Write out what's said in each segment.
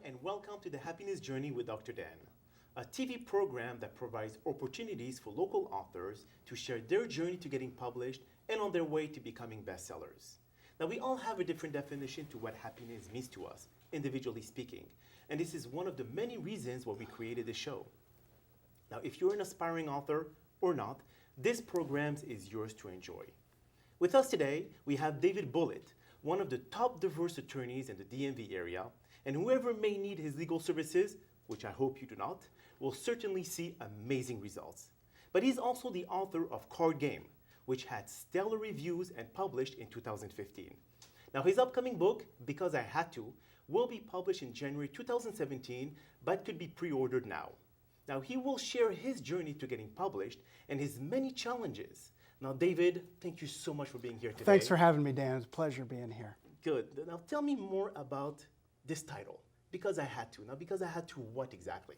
and welcome to the Happiness Journey with Dr. Dan, a TV program that provides opportunities for local authors to share their journey to getting published and on their way to becoming bestsellers. Now, we all have a different definition to what happiness means to us, individually speaking, and this is one of the many reasons why we created this show. Now, if you're an aspiring author or not, this program is yours to enjoy. With us today, we have David Bulitt, one of the top divorce attorneys in the DMV area, and whoever may need his legal services, which I hope you do not, will certainly see amazing results. But he's also the author of Card Game, which had stellar reviews and published in 2015. Now, his upcoming book, Because I Had To, will be published in January 2017, but could be pre-ordered now. Now, he will share his journey to getting published and his many challenges. Now, David, thank you so much for being here today. Thanks for having me, Dan. It's a pleasure being here. Good. Now, tell me more about this title, Because I Had To. Now, Because I Had To what exactly?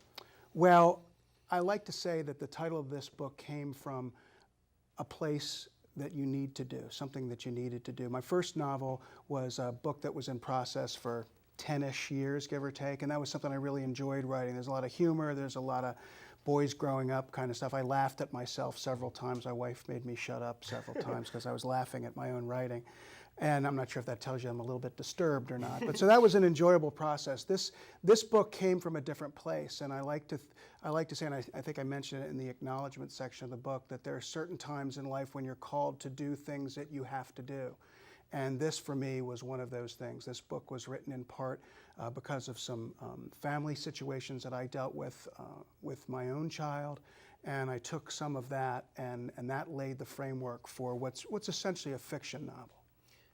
Well, I like to say that the title of this book came from a place that you need to do, something that you needed to do. My first novel was a book that was in process for 10-ish years, give or take, and that was something I really enjoyed writing. There's a lot of humor, there's a lot of boys growing up kind of stuff. I laughed at myself several times. My wife made me shut up several times because I was laughing at my own writing. And I'm not sure if that tells you I'm a little bit disturbed or not. But so that was an enjoyable process. This book came from a different place, and I like to say, and I think I mentioned it in the acknowledgement section of the book, that there are certain times in life when you're called to do things that you have to do. And this, for me, was one of those things. This book was written in part because of some family situations that I dealt with my own child, and I took some of that, and that laid the framework for what's essentially a fiction novel.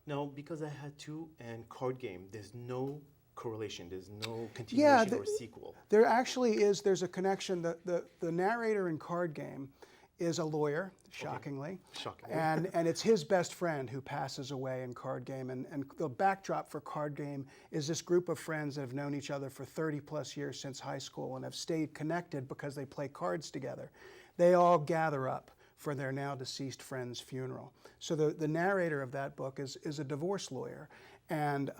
Now, Because I Had To and Card Game, there's no correlation, there's no continuation or sequel. There actually is. There's a connection. The narrator in Card Game is a lawyer, shockingly. Okay. Shocking. And it's his best friend who passes away in Card Game. And the backdrop for Card Game is this group of friends that have known each other for 30 plus years since high school and have stayed connected because they play cards together. They all gather up for their now deceased friend's funeral. So the narrator of that book is a divorce lawyer, and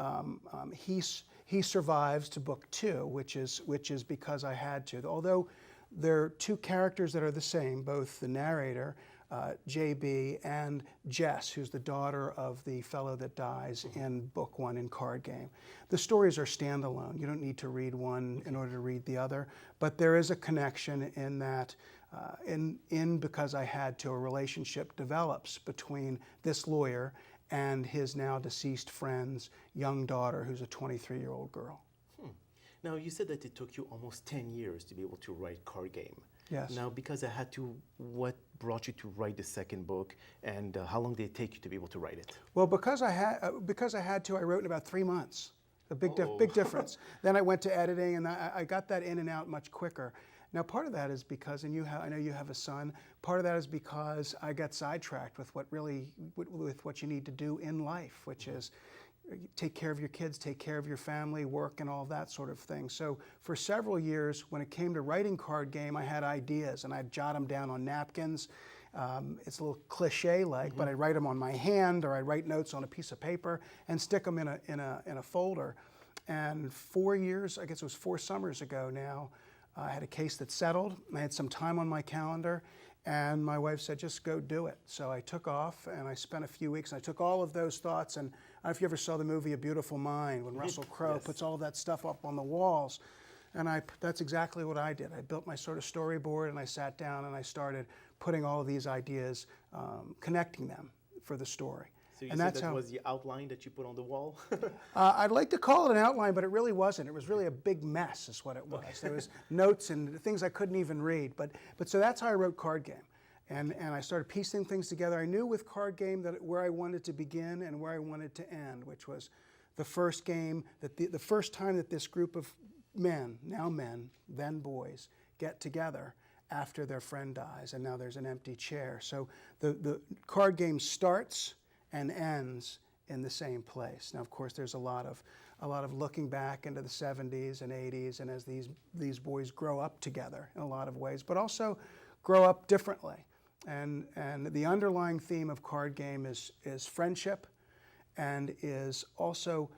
he survives to book 2, which is Because I Had To. Although there are 2 characters that are the same, both the narrator, JB, and Jess, who's the daughter of the fellow that dies in book 1 in Card Game. The stories are standalone. You don't need to read one in order to read the other, but there is a connection in that in Because I Had To, a relationship develops between this lawyer and his now deceased friend's young daughter, who's a 23-year-old girl. Now, you said that it took you almost 10 years to be able to write Card Game. Yes. Now, Because I Had To, what brought you to write the second book, and how long did it take you to be able to write it? Well, Because I Had To, I wrote in about 3 months. A big difference. Then I went to editing, and I got that in and out much quicker. Now, part of that is because, and I know you have a son, part of that is because I got sidetracked with what you need to do in life, which is take care of your kids, take care of your family, work, and all that sort of thing. So for several years, when it came to writing Card Game, I had ideas, and I'd jot them down on napkins. It's a little cliche-like, but I'd write them on my hand, or I'd write notes on a piece of paper and stick them in a folder. And 4 years, I guess it was 4 summers ago now, I had a case that settled. I had some time on my calendar, and my wife said, just go do it. So I took off, and I spent a few weeks, and I took all of those thoughts, and I don't know if you ever saw the movie A Beautiful Mind, when Russell Crowe puts all of that stuff up on the walls. And that's exactly what I did. I built my sort of storyboard, and I sat down, and I started putting all of these ideas, connecting them for the story. So you said that was the outline that you put on the wall? I'd like to call it an outline, but it really wasn't. It was really a big mess is what it was. Okay. There was notes and things I couldn't even read. But so that's how I wrote Card Game. And I started piecing things together. I knew with Card Game that where I wanted to begin and where I wanted to end, which was the first game, that the first time that this group of men, then boys, get together after their friend dies, and now there's an empty chair. So the Card Game starts and ends in the same place. Now, of course, there's a lot of looking back into the 70s and 80s, and as these boys grow up together in a lot of ways, but also grow up differently. And the underlying theme of Card Game is friendship, and is also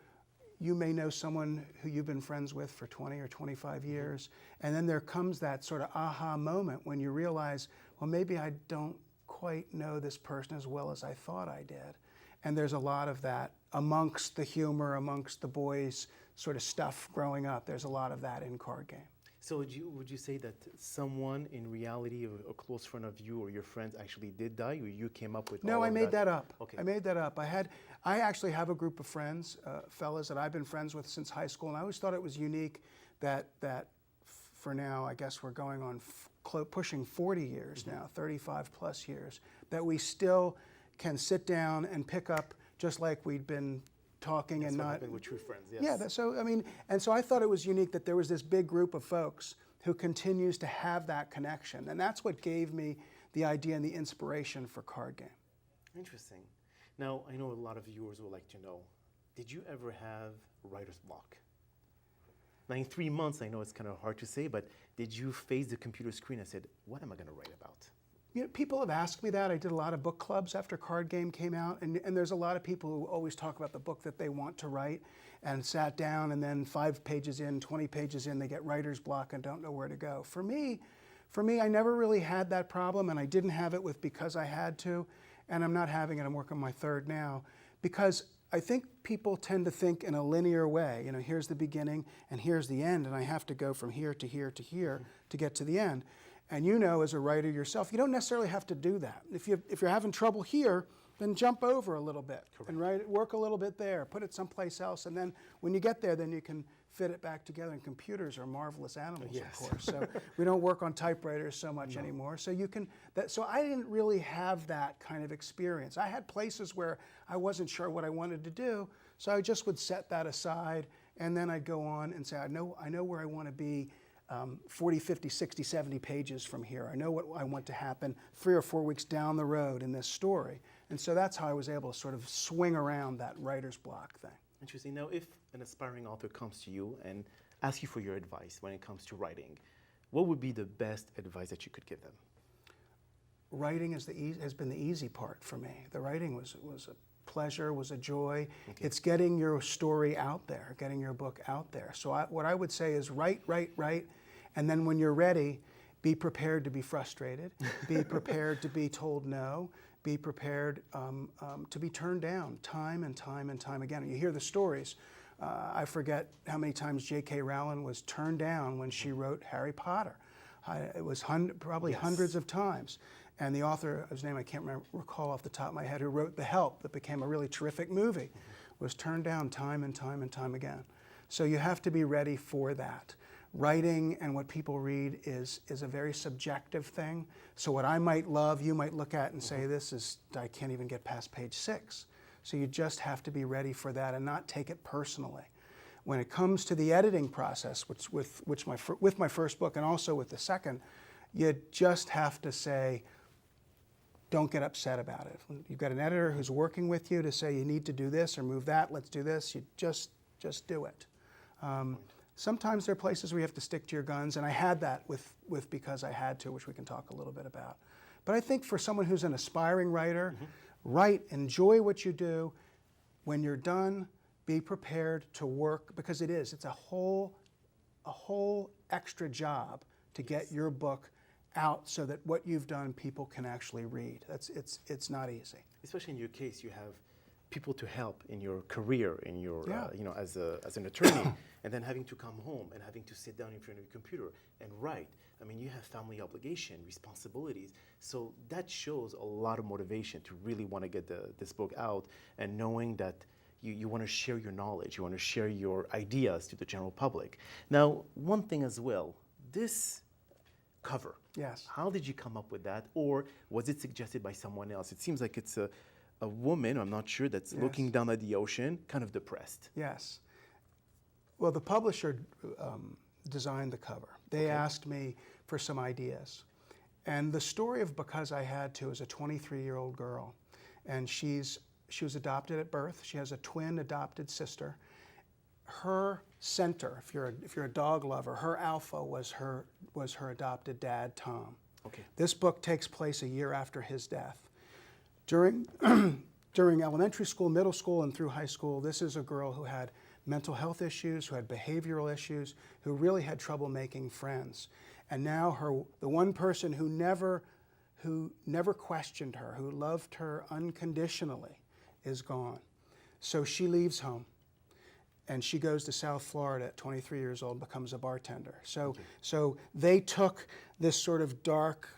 you may know someone who you've been friends with for 20 or 25 years, and then there comes that sort of aha moment when you realize, well, maybe I don't quite know this person as well as I thought I did. And there's a lot of that amongst the humor, amongst the boys' sort of stuff growing up. There's a lot of that in Card Game. So would you say that someone in reality, a close friend of you or your friends actually did die, or you came up with all No, I of made that up. Okay. I made that up. I actually have a group of friends, fellas that I've been friends with since high school, and I always thought it was unique that for now, I guess we're going on pushing 40 years now, 35 plus years, that we still can sit down and pick up just like we'd been talking. That's and what not happened with true friends. Yes. Yeah, so I mean, and so I thought it was unique that there was this big group of folks who continues to have that connection, and that's what gave me the idea and the inspiration for Card Game. Interesting. Now, I know a lot of viewers would like to know, did you ever have writer's block? Now, in 3 months, I know it's kind of hard to say, but did you face the computer screen and said, what am I going to write about? You know, people have asked me that. I did a lot of book clubs after Card Game came out, and there's a lot of people who always talk about the book that they want to write and sat down, and then 5 pages in, 20 pages in, they get writer's block and don't know where to go. For me, I never really had that problem, and I didn't have it with Because I Had to, and I'm not having it. I'm working on my 3rd now, because I think people tend to think in a linear way. You know, here's the beginning and here's the end, and I have to go from here to here to here to get to the end. And you know, as a writer yourself, you don't necessarily have to do that. If you're having trouble here, then jump over a little bit. Correct. And work a little bit there, put it someplace else, and then when you get there, then you can fit it back together. And computers are marvelous animals, yes. of course. So we don't work on typewriters so much anymore. So you can. So I didn't really have that kind of experience. I had places where I wasn't sure what I wanted to do, so I just would set that aside, and then I'd go on and say, I know where I want to be. 40, 50, 60, 70 pages from here. I know what I want to happen 3 or 4 weeks down the road in this story. And so that's how I was able to sort of swing around that writer's block thing. Interesting. Now, if an aspiring author comes to you and asks you for your advice when it comes to writing, what would be the best advice that you could give them? Writing has been the easy part for me. The writing was a pleasure, was a joy. Okay. It's getting your story out there, getting your book out there. So what I would say is write, and then when you're ready, be prepared to be frustrated, be prepared to be told no, be prepared to be turned down time and time and time again. And you hear the stories. I forget how many times J.K. Rowling was turned down when she wrote Harry Potter. It was probably hundreds of times. And the author, whose name I can't recall off the top of my head, who wrote The Help, that became a really terrific movie, was turned down time and time and time again. So you have to be ready for that. Writing and what people read is a very subjective thing. So what I might love, you might look at and say, I can't even get past page 6. So you just have to be ready for that and not take it personally. When it comes to the editing process, with my first book and also with the second, you just have to say, don't get upset about it. When you've got an editor who's working with you to say you need to do this or move that, let's do this, you just do it. Sometimes there are places where you have to stick to your guns, and I had that with Because I Had to, which we can talk a little bit about. But I think for someone who's an aspiring writer, write, enjoy what you do. When you're done, be prepared to work, because it's a whole extra job to get your book out so that what you've done people can actually read. It's not easy. Especially in your case, you have people to help in your career, in your as an attorney, and then having to come home and having to sit down in front of your computer and write. I mean, you have family obligation, responsibilities, so that shows a lot of motivation to really want to get this book out, and knowing that you want to share your knowledge, you want to share your ideas to the general public. Now, one thing as well, this cover. Yes. How did you come up with that, or was it suggested by someone else? It seems like it's a woman, I'm not sure, that's looking down at the ocean, kind of depressed. Yes. Well, the publisher designed the cover. They asked me for some ideas. And the story of Because I Had to is a 23-year-old girl, and she was adopted at birth. She has a twin adopted sister. Her center, if you're a dog lover, her alpha was her adopted dad, Tom. Okay. This book takes place a year after his death. During elementary school, middle school, and through high school, this is a girl who had mental health issues, who had behavioral issues, who really had trouble making friends. And now the one person who never questioned her, who loved her unconditionally, is gone. So she leaves home, and she goes to South Florida at 23 years old, becomes a bartender. So they took this sort of dark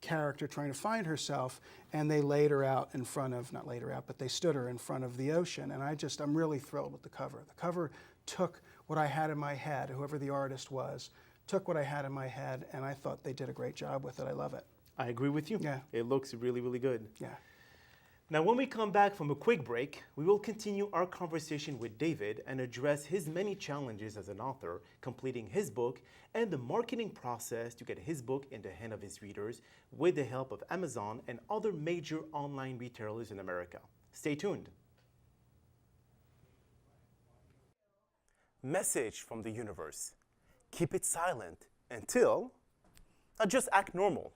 character trying to find herself, and they laid her out in front of, not laid her out, but they stood her in front of the ocean. And I'm really thrilled with the cover. The cover took what I had in my head, whoever the artist was, took what I had in my head, and I thought they did a great job with it. I love it. I agree with you. Yeah. It looks really, really good. Yeah. Now, when we come back from a quick break, we will continue our conversation with David and address his many challenges as an author, completing his book, and the marketing process to get his book in the hand of his readers with the help of Amazon and other major online retailers in America. Stay tuned. Message from the universe. Keep it silent until, just act normal.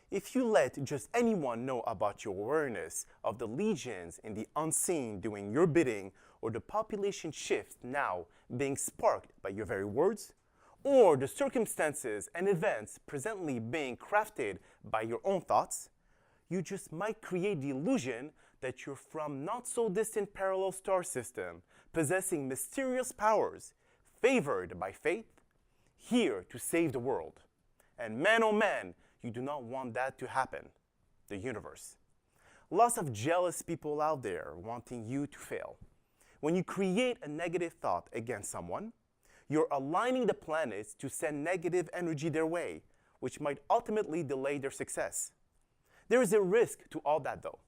If you let just anyone know about your awareness of the legions in the unseen doing your bidding, or the population shift now being sparked by your very words, or the circumstances and events presently being crafted by your own thoughts, you just might create the illusion that you're from not so distant parallel star system, possessing mysterious powers, favored by fate, here to save the world. And man, oh man, you do not want that to happen. The universe. Lots of jealous people out there wanting you to fail. When you create a negative thought against someone, you're aligning the planets to send negative energy their way, which might ultimately delay their success. There is a risk to all that though.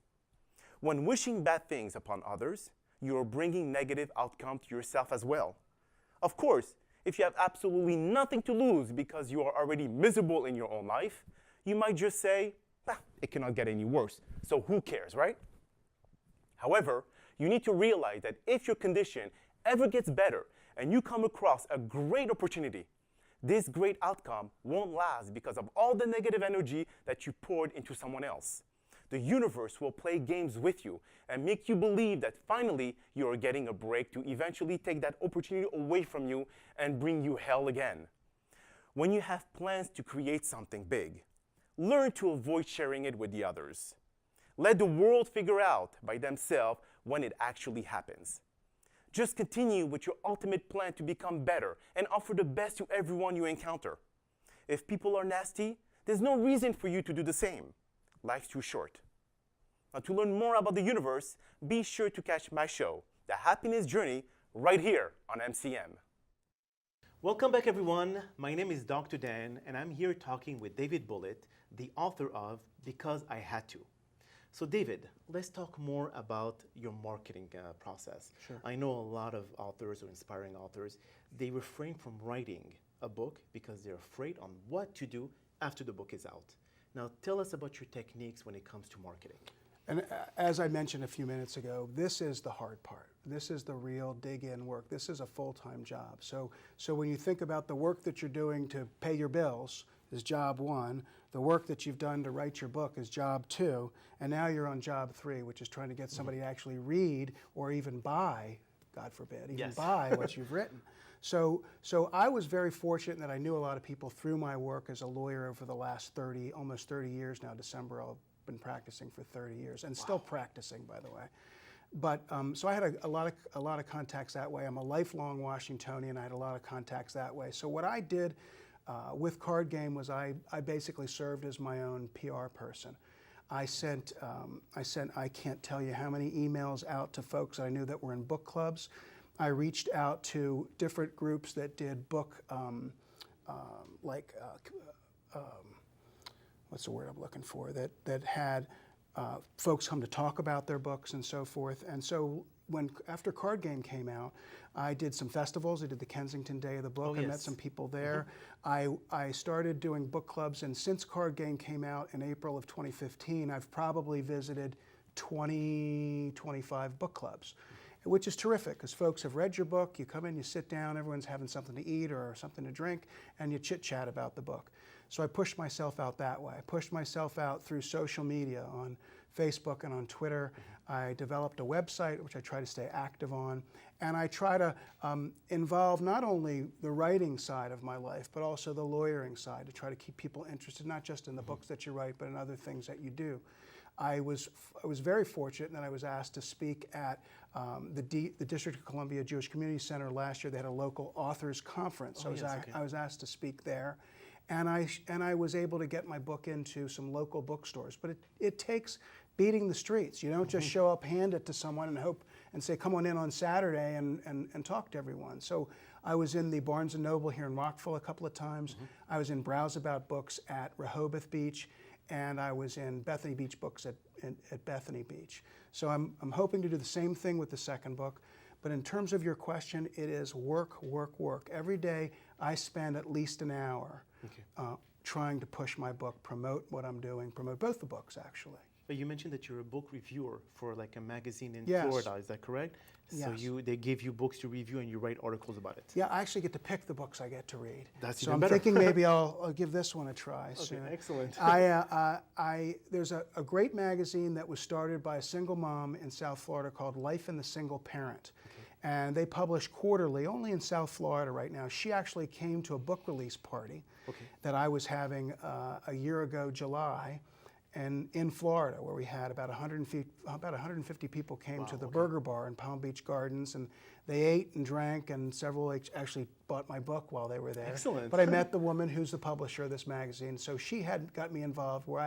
When wishing bad things upon others, you are bringing negative outcome to yourself as well. Of course, if you have absolutely nothing to lose because you are already miserable in your own life, you might just say, it cannot get any worse, so who cares, right? However, you need to realize that if your condition ever gets better and you come across a great opportunity, this great outcome won't last because of all the negative energy that you poured into someone else. The universe will play games with you and make you believe that finally you are getting a break to eventually take that opportunity away from you and bring you hell again. When you have plans to create something big, learn to avoid sharing it with the others. Let the world figure out by themselves when it actually happens. Just continue with your ultimate plan to become better and offer the best to everyone you encounter. If people are nasty, there's no reason for you to do the same. Life's too short. Now, to learn more about the universe, be sure to catch my show, The Happyness Journey, right here on MCM. Welcome back, everyone. My name is Dr. Dan, and I'm here talking with David Bulitt, the author of Because I Had to. So David, let's talk more about your marketing process. Sure. I know a lot of authors or inspiring authors, they refrain from writing a book because they're afraid on what to do after the book is out. Now tell us about your techniques when it comes to marketing. And as I mentioned a few minutes ago, this is the hard part. This is the real dig-in work. This is a full-time job. So when you think about the work that you're doing to pay your bills is job one, the work that you've done to write your book is job two, and now you're on job three, which is trying to get somebody to actually read or even buy, God forbid, even buy what you've written. So I was very fortunate that I knew a lot of people through my work as a lawyer over the last almost 30 years now. December, I've been practicing for 30 years and still practicing, by the way. But so I had a lot of contacts that way. I'm a lifelong Washingtonian. I had a lot of contacts that way. So what I did with Card Game was I basically served as my own PR person. I sent I can't tell you how many emails out to folks I knew that were in book clubs. I reached out to different groups that did book, what's the word I'm looking for, that had folks come to talk about their books and so forth. And so after Card Game came out, I did some festivals. I did the Kensington Day of the Book. I met some people there. I started doing book clubs, and since Card Game came out in April of 2015, I've probably visited 20, 25 book clubs, which is terrific because folks have read your book, you come in, you sit down, everyone's having something to eat or something to drink, and you chit-chat about the book. So I pushed myself out that way. I pushed myself out through social media on Facebook and on Twitter. I developed a website, which I try to stay active on. And I try to involve not only the writing side of my life, but also the lawyering side, to try to keep people interested, not just in the books that you write, but in other things that you do. I was very fortunate that I was asked to speak at the District of Columbia Jewish Community Center last year. They had a local authors conference. So I was asked to speak there. And I was able to get my book into some local bookstores. But it takes beating the streets. You don't just show up, hand it to someone, and hope and say, come on in on Saturday and talk to everyone. So I was in the Barnes & Noble here in Rockville a couple of times. I was in Browse About Books at Rehoboth Beach, and I was in Bethany Beach Books at Bethany Beach. So I'm hoping to do the same thing with the second book. But in terms of your question, it is work, work, work. Every day I spend at least an hour trying to push my book, promote what I'm doing, promote both the books, actually. But you mentioned that you're a book reviewer for like a magazine in Yes. Florida, is that correct? So Yes. they give you books to review and you write articles about it. Yeah, I actually get to pick the books I get to read. That's so even I'm better. thinking maybe I'll give this one a try Okay, soon. excellent. There's a great magazine that was started by a single mom in South Florida called Life and the Single Parent. And they publish quarterly, only in South Florida right now. She actually came to a book release party that I was having a year ago, July, and in Florida, where we had about 150 people came to the Burger Bar in Palm Beach Gardens, and they ate and drank, and several actually bought my book while they were there. Excellent. But I met the woman who's the publisher of this magazine, so she had got me involved where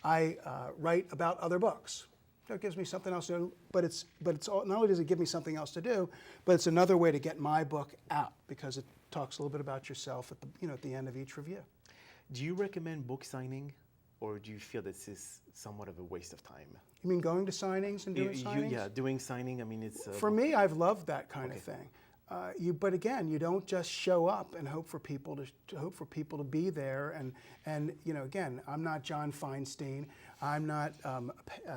I write about other books. So it gives me something else to do, but it's not only does it give me something else to do, but it's another way to get my book out, because it talks a little bit about yourself at the end of each review. Do you recommend book signing, or do you feel this is somewhat of a waste of time? You mean going to signings and doing signings? Yeah, doing signing. I mean, it's For me, I've loved that kind of thing. But again, you don't just show up and hope for people to be there. And again, I'm not John Feinstein. I'm not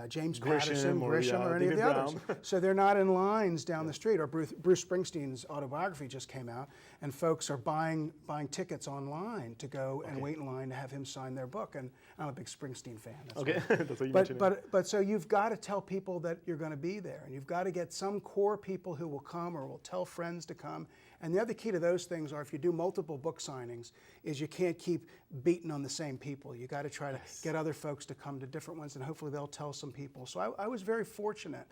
James Patterson, Grisham, or any of the others. So they're not in lines down the street. Or Bruce Springsteen's autobiography just came out, and folks are buying tickets online to go and wait in line to have him sign their book. And I'm a big Springsteen fan. That's what you mentioned. But so you've got to tell people that you're going to be there, and you've got to get some core people who will come or will tell friends to come. And the other key to those things are, if you do multiple book signings, is you can't keep beating on the same people. You got to try to get other folks to come to different ones, and hopefully they'll tell some people. So I was very fortunate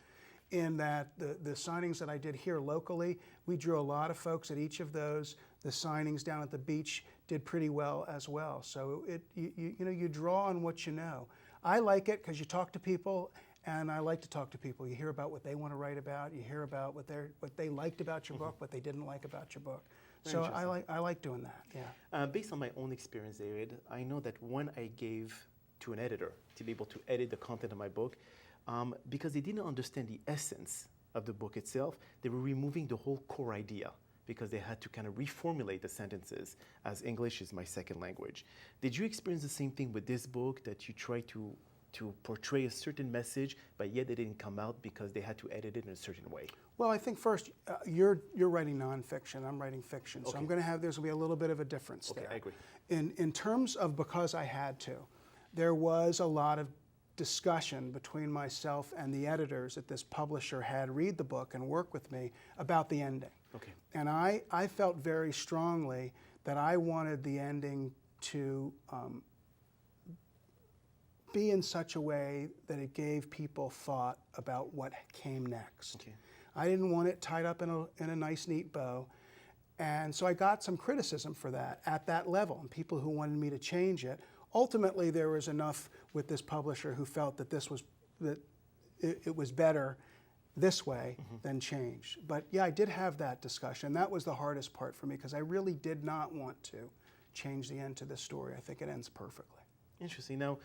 in that the signings that I did here locally, we drew a lot of folks at each of those. The signings down at the beach did pretty well as well. So you draw on what you know. I like it because you talk to people. And I like to talk to people. You hear about what they want to write about. You hear about what they liked about your book, what they didn't like about your book. So I like doing that. Yeah. Based on my own experience, David, I know that when I gave to an editor to be able to edit the content of my book, because they didn't understand the essence of the book itself, they were removing the whole core idea, because they had to kind of reformulate the sentences, as English is my second language. Did you experience the same thing with this book, that you try to portray a certain message, but yet it didn't come out because they had to edit it in a certain way? Well, I think first, you're writing nonfiction, I'm writing fiction, so there's going to be a little bit of a difference there. I agree. In terms of because I had to, there was a lot of discussion between myself and the editors that this publisher had read the book and work with me about the ending. And I felt very strongly that I wanted the ending to be in such a way that it gave people thought about what came next. I didn't want it tied up in a nice, neat bow. And so I got some criticism for that at that level, and people who wanted me to change it. Ultimately, there was enough with this publisher who felt that it was better this way than changed. But yeah, I did have that discussion. That was the hardest part for me, because I really did not want to change the end to this story. I think it ends perfectly. Interesting. Now,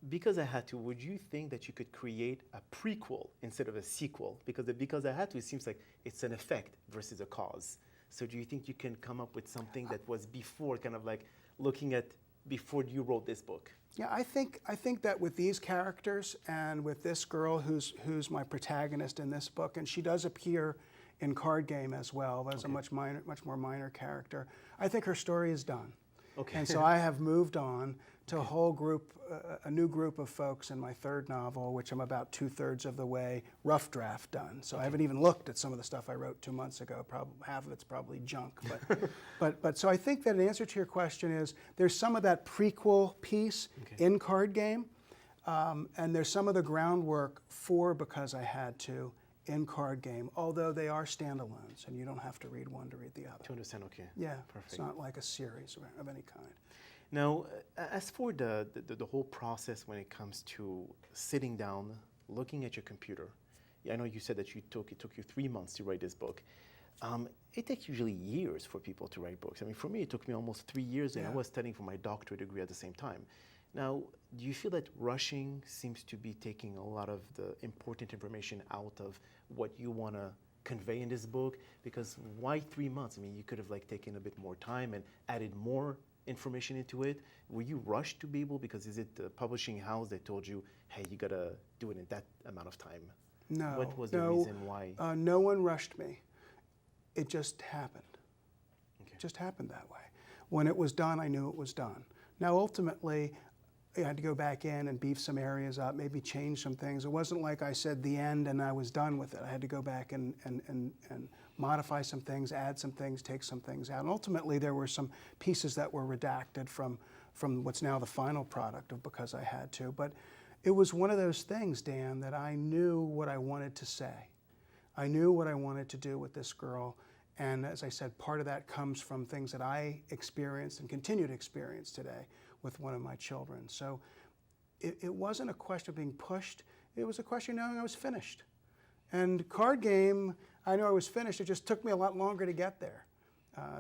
because I had to, would you think that you could create a prequel instead of a sequel? Because I had to, it seems like it's an effect versus a cause. So do you think you can come up with something that was before, kind of like looking at before you wrote this book? Yeah, I think that with these characters and with this girl who's my protagonist in this book, and she does appear in Card Game as well as a much more minor character, I think her story is done. Okay. And so I have moved on to a whole group, a new group of folks in my third novel, which I'm about 2/3 of the way, rough draft done. So I haven't even looked at some of the stuff I wrote 2 months ago. Probably half of it's probably junk. But so I think that an answer to your question is there's some of that prequel piece in Card Game, and there's some of the groundwork for Because I Had to in Card Game, although they are standalones and you don't have to read one to read the other. To understand, okay. Yeah, Perfect. it's not like a series of any kind. Now, as for the whole process when it comes to sitting down, looking at your computer, I know you said that it took you 3 months to write this book. It takes usually years for people to write books. I mean, for me, it took me almost 3 years, and I was studying for my doctorate degree at the same time. Now, do you feel that rushing seems to be taking a lot of the important information out of what you want to convey in this book? Because why 3 months? I mean, you could have taken a bit more time and added more information into it. Were you rushed to be able, because is it the publishing house that told you, hey, you gotta do it in that amount of time? No. What was the reason why? No one rushed me. It just happened. Okay. It just happened that way. When it was done, I knew it was done. Now, ultimately, I had to go back in and beef some areas up, maybe change some things. It wasn't like I said the end and I was done with it. I had to go back and modify some things, add some things, take some things out. And ultimately, there were some pieces that were redacted from what's now the final product of Because I Had to. But it was one of those things, Dan, that I knew what I wanted to say. I knew what I wanted to do with this girl. And as I said, part of that comes from things that I experienced and continue to experience today with one of my children. So it wasn't a question of being pushed. It was a question of knowing I was finished. And Card Game, I know I was finished. It just took me a lot longer to get there.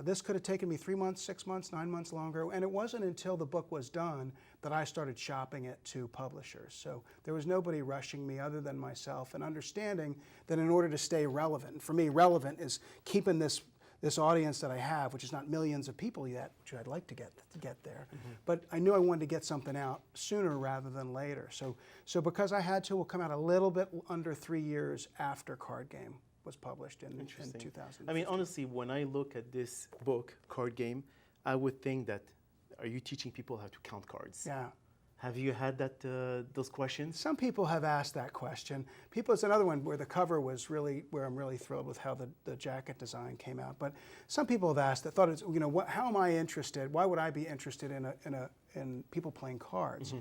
This could have taken me 3 months, 6 months, 9 months longer. And it wasn't until the book was done that I started shopping it to publishers. So there was nobody rushing me other than myself, and understanding that in order to stay relevant, for me, relevant is keeping this audience that I have, which is not millions of people yet, which I'd like to get there. But I knew I wanted to get something out sooner rather than later. So Because I Had to will come out a little bit under 3 years after Card Game was published in 2000. I mean, honestly, when I look at this book, Card Game, I would think that, are you teaching people how to count cards? Yeah. Have you had those questions? Some people have asked that question. It's another one where the cover was where I'm really thrilled with how the jacket design came out. But some people have asked that, thought it's, how am I interested? Why would I be interested in people playing cards?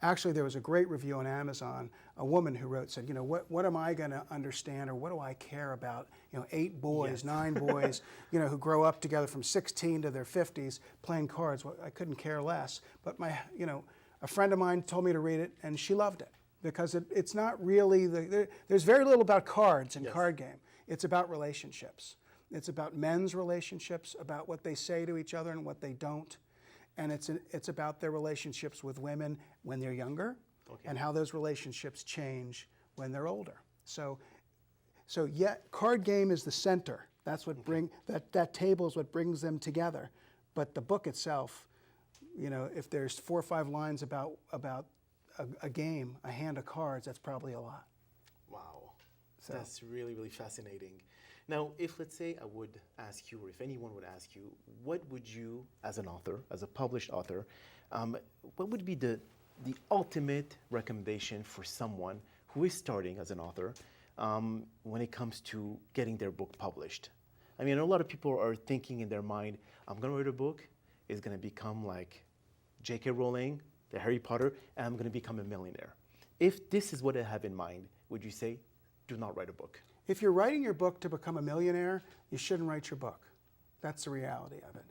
Actually, there was a great review on Amazon. A woman who wrote said, what am I going to understand, or what do I care about? 8 boys, 9 boys, who grow up together from 16 to their 50s playing cards. Well, I couldn't care less. But a friend of mine told me to read it, and she loved it, because it's not really there's very little about cards in Card Game. It's about relationships. It's about men's relationships, about what they say to each other and what they don't. And it's about their relationships with women when they're younger, and how those relationships change when they're older. So Card Game is the center. That's what that table is what brings them together. But the book itself, if there's 4 or 5 lines about a game, a hand of cards, that's probably a lot. Wow, so that's really, really fascinating. Now, if, let's say, I would ask you, or if anyone would ask you, what would you, as an author, as a published author, what would be the ultimate recommendation for someone who is starting as an author when it comes to getting their book published? I mean, a lot of people are thinking in their mind, I'm going to write a book, it's going to become like J.K. Rowling, the Harry Potter, and I'm going to become a millionaire. If this is what I have in mind, would you say, do not write a book? If you're writing your book to become a millionaire, you shouldn't write your book. That's the reality of it.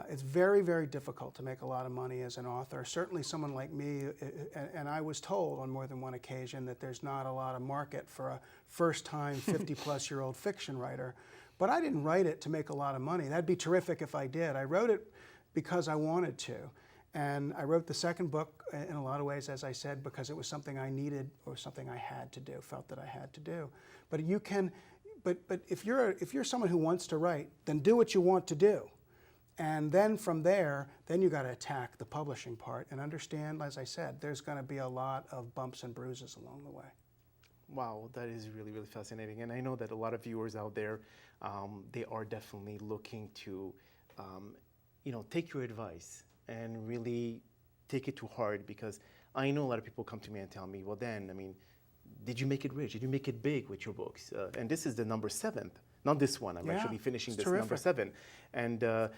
It's very, very difficult to make a lot of money as an author. Certainly someone like me, and I was told on more than one occasion that there's not a lot of market for a first-time 50-plus-year-old fiction writer. But I didn't write it to make a lot of money. That'd be terrific if I did. I wrote it because I wanted to. And I wrote the second book in a lot of ways, as I said, because it was something I needed or something I had to do, felt that I had to do. But if you're someone who wants to write, then do what you want to do. And then from there, then you got to attack the publishing part and understand, as I said, there's going to be a lot of bumps and bruises along the way. Wow, that is really, really fascinating. And I know that a lot of viewers out there, they are definitely looking to, take your advice and really take it to heart, because I know a lot of people come to me and tell me, well, Dan, I mean, did you make it rich? Did you make it big with your books? And this is the number 7th, not this one. I'm actually finishing this number 7. And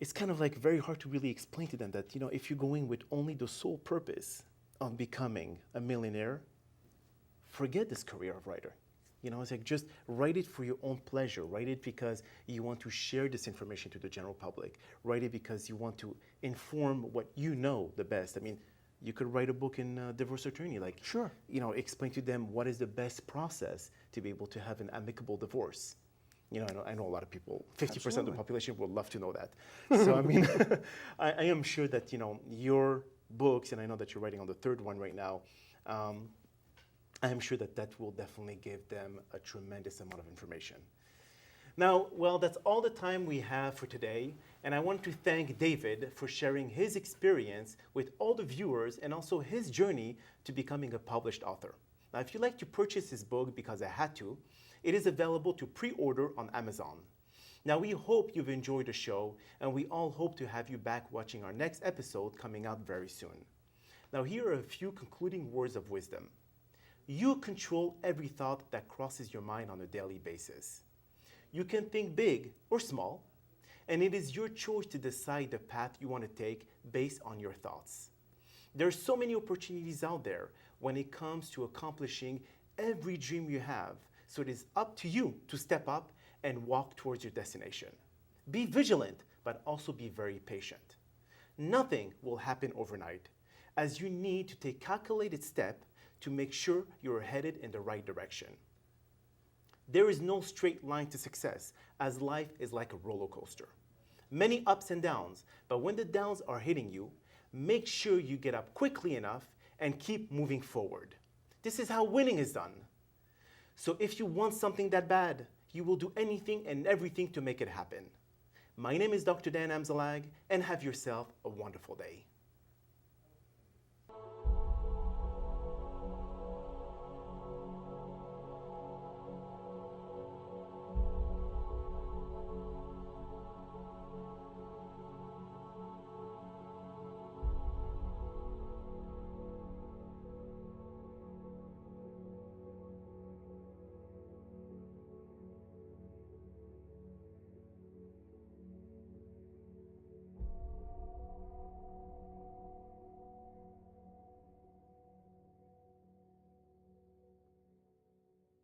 it's kind of like very hard to really explain to them that, you know, if you're going with only the sole purpose of becoming a millionaire, forget this career of writer. You know, it's like, just write it for your own pleasure. Write it because you want to share this information to the general public. Write it because you want to inform what you know the best. I mean, you could write a book in divorce attorney, like, you know, explain to them what is the best process to be able to have an amicable divorce. You know, I know a lot of people, 50% of the population would love to know that. So, I mean, I am sure that, you know, your books, and I know that you're writing on the 3rd one right now, I am sure that that will definitely give them a tremendous amount of information. Now, well, that's all the time we have for today, and I want to thank David for sharing his experience with all the viewers and also his journey to becoming a published author. Now, if you'd like to purchase his book, Because I Had to, it is available to pre-order on Amazon. Now, we hope you've enjoyed the show, and we all hope to have you back watching our next episode coming out very soon. Now, here are a few concluding words of wisdom. You control every thought that crosses your mind on a daily basis. You can think big or small, and it is your choice to decide the path you want to take based on your thoughts. There are so many opportunities out there when it comes to accomplishing every dream you have, so it is up to you to step up and walk towards your destination. Be vigilant, but also be very patient. Nothing will happen overnight, as you need to take calculated steps to make sure you're headed in the right direction. There is no straight line to success, as life is like a roller coaster. Many ups and downs, but when the downs are hitting you, make sure you get up quickly enough and keep moving forward. This is how winning is done. So if you want something that bad, you will do anything and everything to make it happen. My name is Dr. Dan Amzalag, and have yourself a wonderful day.